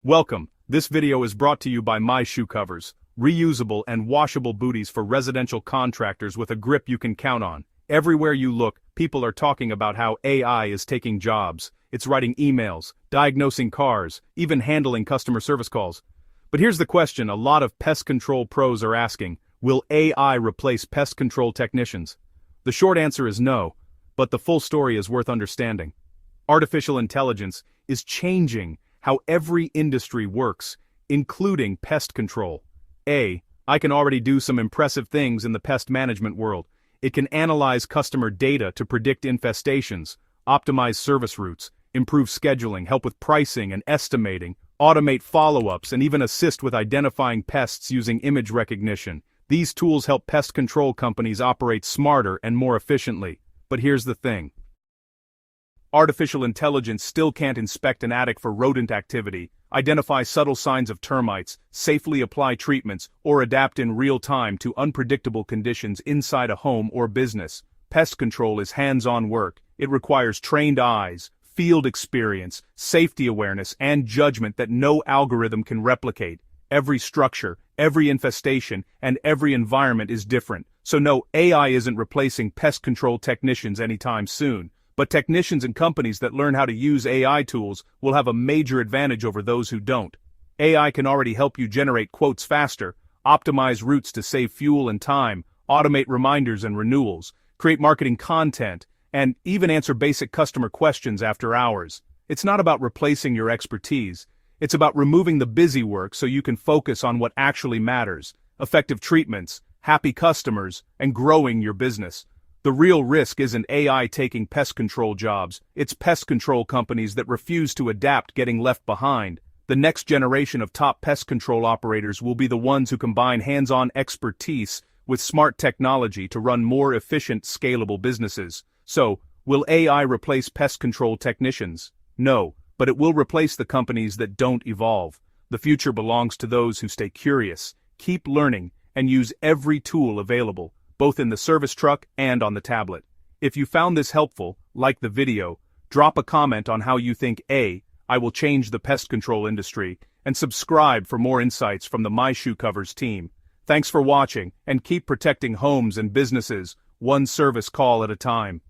Welcome. This video is brought to you by My Shoe Covers, reusable and washable booties for residential contractors with a grip you can count on. Everywhere you look, people are talking about how AI is taking jobs. It's writing emails, diagnosing cars, even handling customer service calls. But here's the question a lot of pest control pros are asking, will AI replace pest control technicians? The short answer is no, but the full story is worth understanding. Artificial intelligence is changing how every industry works, including pest control. I can already do some impressive things in the pest management world. It can analyze customer data to predict infestations, optimize service routes, improve scheduling, help with pricing and estimating, automate follow-ups, and even assist with identifying pests using image recognition. These tools help pest control companies operate smarter and more efficiently. But here's the thing. Artificial intelligence still can't inspect an attic for rodent activity, identify subtle signs of termites, safely apply treatments, or adapt in real time to unpredictable conditions inside a home or business. Pest control is hands-on work. It requires trained eyes, field experience, safety awareness, and judgment that no algorithm can replicate. Every structure, every infestation, and every environment is different. So no, AI isn't replacing pest control technicians anytime soon. But technicians and companies that learn how to use AI tools will have a major advantage over those who don't. AI can already help you generate quotes faster, optimize routes to save fuel and time, automate reminders and renewals, create marketing content, and even answer basic customer questions after hours. It's not about replacing your expertise. It's about removing the busy work so you can focus on what actually matters: effective treatments, happy customers, and growing your business. The real risk isn't AI taking pest control jobs, it's pest control companies that refuse to adapt getting left behind. The next generation of top pest control operators will be the ones who combine hands-on expertise with smart technology to run more efficient, scalable businesses. So, will AI replace pest control technicians? No, but it will replace the companies that don't evolve. The future belongs to those who stay curious, keep learning, and use every tool available, both in the service truck and on the tablet. If you found this helpful, like the video, drop a comment on how you think I will change the pest control industry, and subscribe for more insights from the My Shoe Covers team. Thanks for watching, and keep protecting homes and businesses, one service call at a time.